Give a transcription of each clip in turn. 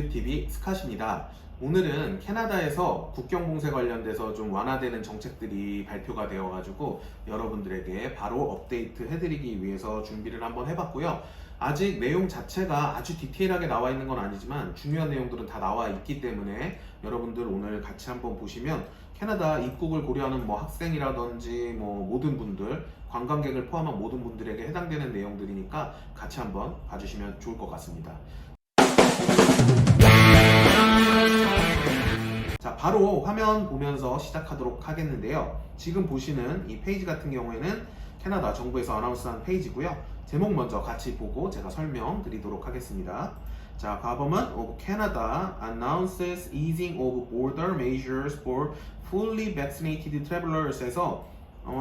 리뷰TV 스캇입니다. 오늘은 캐나다에서 국경 봉쇄 관련돼서 좀 완화되는 정책들이 발표가 되어가지고 여러분들에게 바로 업데이트 해드리기 위해서 준비를 한번 해봤고요. 아직 내용 자체가 아주 디테일하게 나와 있는 건 아니지만 중요한 내용들은 다 나와 있기 때문에 여러분들 오늘 같이 한번 보시면 캐나다 입국을 고려하는 학생이라든지 모든 분들, 관광객을 포함한 모든 분들에게 해당되는 내용들이니까 같이 한번 봐주시면 좋을 것 같습니다. 자, 바로 화면 보면서 시작하도록 하겠는데요. 지금 보시는 이 페이지 같은 경우에는 캐나다 정부에서 아나운스한 페이지고요. 제목 먼저 같이 보고 제가 설명드리도록 하겠습니다. 자, 과범은 Canada announces easing of border measures for fully vaccinated travelers.에서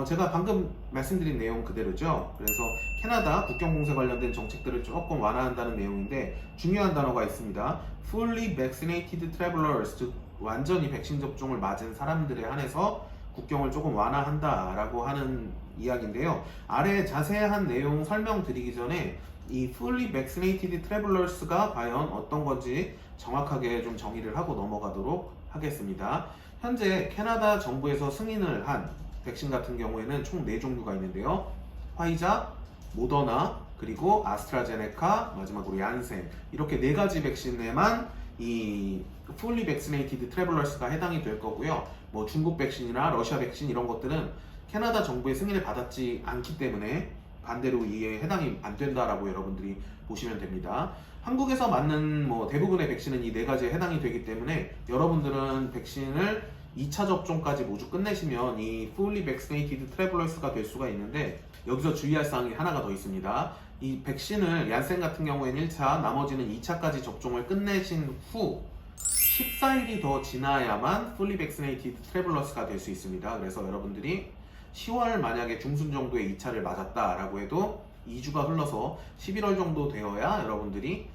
제가 방금 말씀드린 내용 그대로죠. 그래서 캐나다 국경 봉쇄 관련된 정책들을 조금 완화한다는 내용인데 중요한 단어가 있습니다. Fully vaccinated travelers, 즉 완전히 백신 접종을 맞은 사람들에 한해서 국경을 조금 완화한다라고 하는 이야기인데요. 아래 자세한 내용 설명드리기 전에 이 fully vaccinated travelers가 과연 어떤 건지 정확하게 좀 정의를 하고 넘어가도록 하겠습니다. 현재 캐나다 정부에서 승인을 한 백신 같은 경우에는 총 4종류가 있는데요. 화이자, 모더나, 그리고 아스트라제네카, 마지막으로 얀센, 이렇게 4가지 백신에만 이 fully vaccinated travelers가 해당이 될 거고요. 중국 백신이나 러시아 백신 이런 것들은 캐나다 정부의 승인을 받았지 않기 때문에 반대로 이에 해당이 안 된다라고 여러분들이 보시면 됩니다. 한국에서 맞는 대부분의 백신은 이 4가지에 해당이 되기 때문에 여러분들은 백신을 2차 접종까지 모두 끝내시면 이 fully vaccinated travelers가 될 수가 있는데 여기서 주의할 사항이 하나가 더 있습니다. 이 백신을 얀센 같은 경우에는 1차, 나머지는 2차까지 접종을 끝내신 후 14일이 더 지나야만 fully vaccinated travelers가 될 수 있습니다. 그래서 여러분들이 10월 만약에 중순 정도에 2차를 맞았다라고 해도 2주가 흘러서 11월 정도 되어야 여러분들이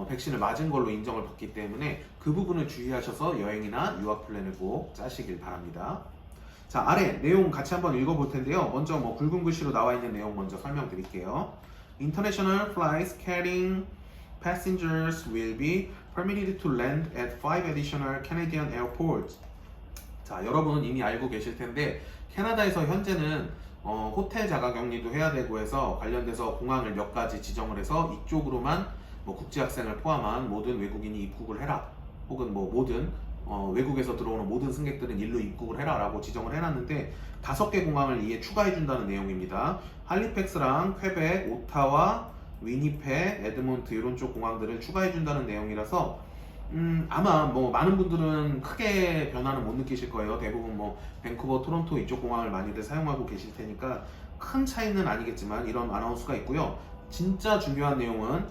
백신을 맞은 걸로 인정을 받기 때문에 그 부분을 주의하셔서 여행이나 유학 플랜을 꼭 짜시길 바랍니다. 자, 아래 내용 같이 한번 읽어볼 텐데요. 먼저 굵은 글씨로 나와 있는 내용 먼저 설명드릴게요. International flights carrying passengers will be permitted to land at 5 additional Canadian airports. 자, 여러분은 이미 알고 계실 텐데 캐나다에서 현재는 호텔 자가격리도 해야 되고 해서 관련돼서 공항을 몇 가지 지정을 해서 이쪽으로만 국제학생을 포함한 모든 외국인이 입국을 해라, 혹은 모든 외국에서 들어오는 모든 승객들은 일로 입국을 해라 라고 지정을 해놨는데 5개 공항을 이에 추가해준다는 내용입니다. 할리팩스랑 퀘벡, 오타와, 위니펙, 에드몬트 이런 쪽 공항들을 추가해준다는 내용이라서 아마 많은 분들은 크게 변화는 못 느끼실 거예요. 대부분 밴쿠버, 토론토 이쪽 공항을 많이들 사용하고 계실 테니까 큰 차이는 아니겠지만 이런 아나운스가 있고요. 진짜 중요한 내용은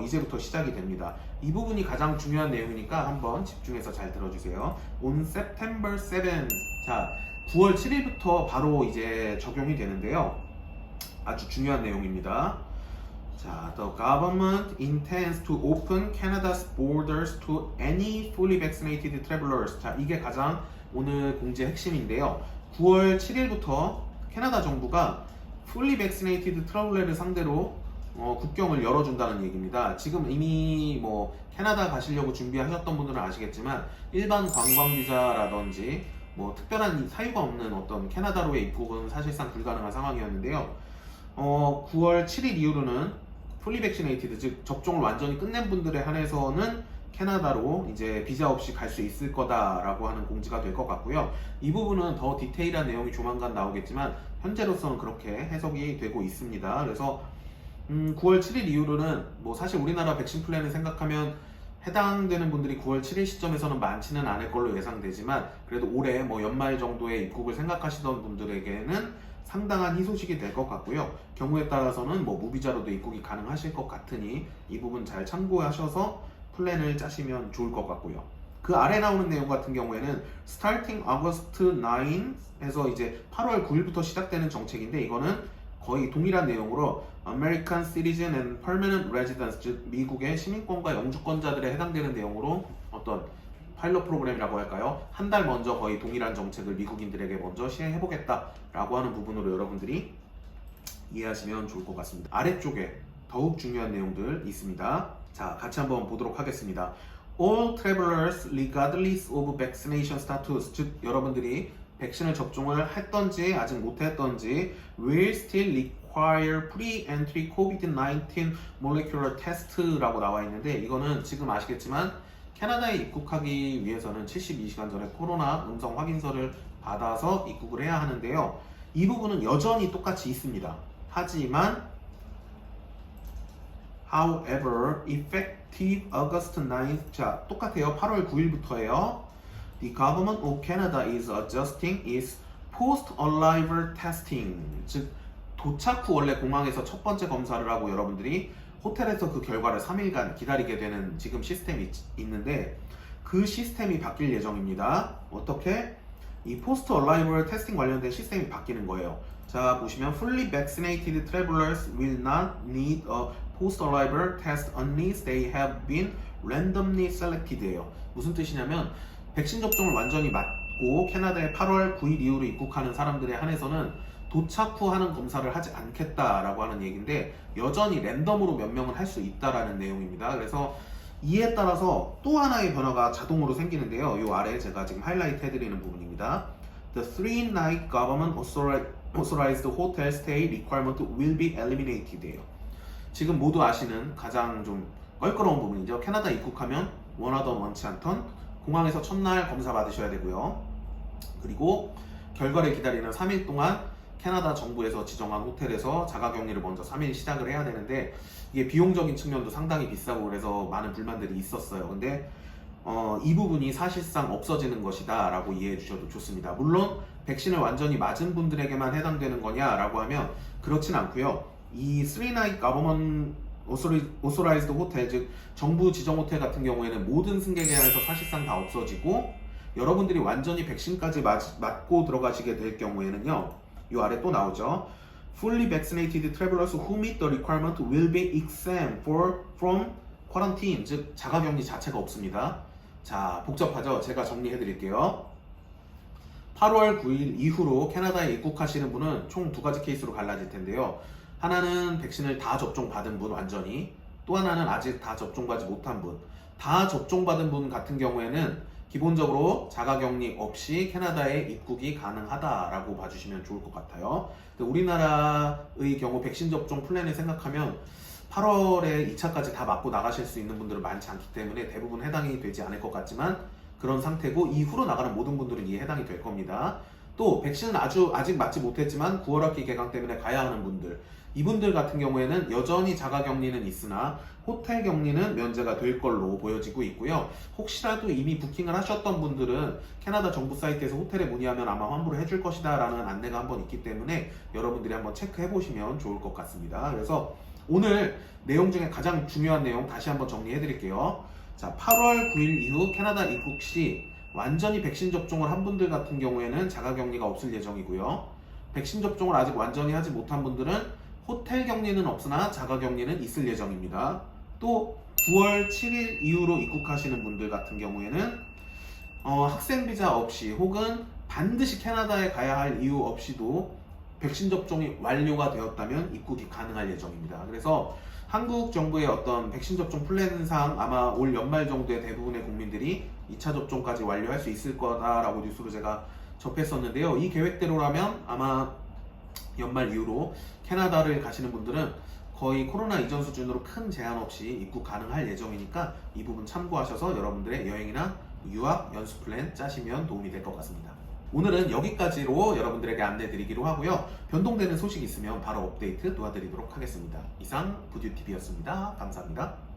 이제부터 시작이 됩니다. 이 부분이 가장 중요한 내용이니까 한번 집중해서 잘 들어주세요. On September 7th, 자 9월 7일부터 바로 이제 적용이 되는데요. 아주 중요한 내용입니다. 자, the government intends to open Canada's borders to any fully vaccinated travelers. 자, 이게 가장 오늘 공지의 핵심인데요. 9월 7일부터 캐나다 정부가 fully vaccinated traveler를 상대로 국경을 열어준다는 얘기입니다. 지금 이미 캐나다 가시려고 준비하셨던 분들은 아시겠지만 일반 관광 비자라든지 특별한 사유가 없는 어떤 캐나다로의 입국은 사실상 불가능한 상황이었는데요. 9월 7일 이후로는 fully vaccinated, 즉 접종을 완전히 끝낸 분들에 한해서는 캐나다로 이제 비자 없이 갈 수 있을 거다라고 하는 공지가 될 것 같고요. 이 부분은 더 디테일한 내용이 조만간 나오겠지만 현재로서는 그렇게 해석이 되고 있습니다. 그래서 9월 7일 이후로는 사실 우리나라 백신 플랜을 생각하면 해당되는 분들이 9월 7일 시점에서는 많지는 않을 걸로 예상되지만 그래도 올해 연말 정도의 입국을 생각하시던 분들에게는 상당한 희소식이 될 것 같고요. 경우에 따라서는 무비자로도 입국이 가능하실 것 같으니 이 부분 잘 참고하셔서 플랜을 짜시면 좋을 것 같고요. 그 아래 나오는 내용 같은 경우에는 Starting August 9에서 이제 8월 9일부터 시작되는 정책인데 이거는 거의 동일한 내용으로 American Citizen and Permanent Residents, 즉 미국의 시민권과 영주권자들에 해당되는 내용으로 어떤 파일럿 프로그램이라고 할까요? 한 달 먼저 거의 동일한 정책을 미국인들에게 먼저 시행해보겠다라고 하는 부분으로 여러분들이 이해하시면 좋을 것 같습니다. 아래쪽에 더욱 중요한 내용들 있습니다. 자, 같이 한번 보도록 하겠습니다. all travelers regardless of vaccination status, 즉 여러분들이 백신을 접종을 했던지 아직 못했던지 will still require pre-entry COVID-19 molecular test라고 나와 있는데, 이거는 지금 아시겠지만 캐나다에 입국하기 위해서는 72시간 전에 코로나 음성 확인서를 받아서 입국을 해야 하는데요. 이 부분은 여전히 똑같이 있습니다. 하지만 however, effective August 9th, 자, 똑같아요. 8월 9일부터예요. The government of Canada is adjusting its post-arrival testing, 즉 도착 후 원래 공항에서 첫 번째 검사를 하고 여러분들이 호텔에서 그 결과를 3일간 기다리게 되는 지금 시스템이 있는데, 그 시스템이 바뀔 예정입니다. 어떻게? 이 포스트 얼라이벌 테스팅 관련된 시스템이 바뀌는 거예요. 자, 보시면 fully vaccinated travelers will not need a post-arrival test unless they have been randomly selected예요. 무슨 뜻이냐면 백신 접종을 완전히 맞고 캐나다에 8월 9일 이후로 입국하는 사람들에 한해서는 도착 후 하는 검사를 하지 않겠다라고 하는 얘기인데, 여전히 랜덤으로 몇 명은 할 수 있다라는 내용입니다. 그래서 이에 따라서 또 하나의 변화가 자동으로 생기는데요. 이 아래에 제가 지금 하이라이트 해드리는 부분입니다. The 3-night government authorized hotel stay requirement will be eliminated예요. 지금 모두 아시는 가장 좀 껄끄러운 부분이죠. 캐나다 입국하면 원하던 원치 않던 공항에서 첫날 검사 받으셔야 되고요. 그리고 결과를 기다리는 3일 동안 캐나다 정부에서 지정한 호텔에서 자가격리를 먼저 3일 시작을 해야 되는데, 이게 비용적인 측면도 상당히 비싸고 그래서 많은 불만들이 있었어요. 근데 이 부분이 사실상 없어지는 것이다 라고 이해해 주셔도 좋습니다. 물론 백신을 완전히 맞은 분들에게만 해당되는 거냐라고 하면 그렇진 않고요. 이 3-night government authorized hotel, 즉 정부 지정 호텔 같은 경우에는 모든 승객에 한해서 사실상 다 없어지고, 여러분들이 완전히 백신까지 맞고 들어가시게 될 경우에는요, 이 아래 또 나오죠. Fully vaccinated travelers who meet the requirement will be exempt from quarantine, 즉 자가격리 자체가 없습니다. 자, 복잡하죠? 제가 정리해 드릴게요. 8월 9일 이후로 캐나다에 입국하시는 분은 총 두 가지 케이스로 갈라질 텐데요. 하나는 백신을 다 접종받은 분 완전히, 또 하나는 아직 다 접종받지 못한 분. 다 접종받은 분 같은 경우에는 기본적으로 자가격리 없이 캐나다에 입국이 가능하다라고 봐주시면 좋을 것 같아요. 우리나라의 경우 백신 접종 플랜을 생각하면 8월에 2차까지 다 맞고 나가실 수 있는 분들은 많지 않기 때문에 대부분 해당이 되지 않을 것 같지만 그런 상태고, 이후로 나가는 모든 분들은 이에 해당이 될 겁니다. 또 백신은 아직 맞지 못했지만 9월 학기 개강 때문에 가야 하는 분들, 이분들 같은 경우에는 여전히 자가격리는 있으나 호텔 격리는 면제가 될 걸로 보여지고 있고요. 혹시라도 이미 부킹을 하셨던 분들은 캐나다 정부 사이트에서 호텔에 문의하면 아마 환불을 해줄 것이다 라는 안내가 한번 있기 때문에 여러분들이 한번 체크해 보시면 좋을 것 같습니다. 그래서 오늘 내용 중에 가장 중요한 내용 다시 한번 정리해 드릴게요. 자, 8월 9일 이후 캐나다 입국 시 완전히 백신 접종을 한 분들 같은 경우에는 자가격리가 없을 예정이고요. 백신 접종을 아직 완전히 하지 못한 분들은 호텔 격리는 없으나 자가격리는 있을 예정입니다. 또 9월 7일 이후로 입국하시는 분들 같은 경우에는 학생 비자 없이 혹은 반드시 캐나다에 가야 할 이유 없이도 백신 접종이 완료가 되었다면 입국이 가능할 예정입니다. 그래서 한국 정부의 어떤 백신 접종 플랜상 아마 올 연말 정도에 대부분의 국민들이 2차 접종까지 완료할 수 있을 거다라고 뉴스로 제가 접했었는데요. 이 계획대로라면 아마 연말 이후로 캐나다를 가시는 분들은 거의 코로나 이전 수준으로 큰 제한 없이 입국 가능할 예정이니까 이 부분 참고하셔서 여러분들의 여행이나 유학 연수 플랜 짜시면 도움이 될 것 같습니다. 오늘은 여기까지로 여러분들에게 안내 드리기로 하고요. 변동되는 소식 있으면 바로 업데이트 도와드리도록 하겠습니다. 이상 부듀TV였습니다. 감사합니다.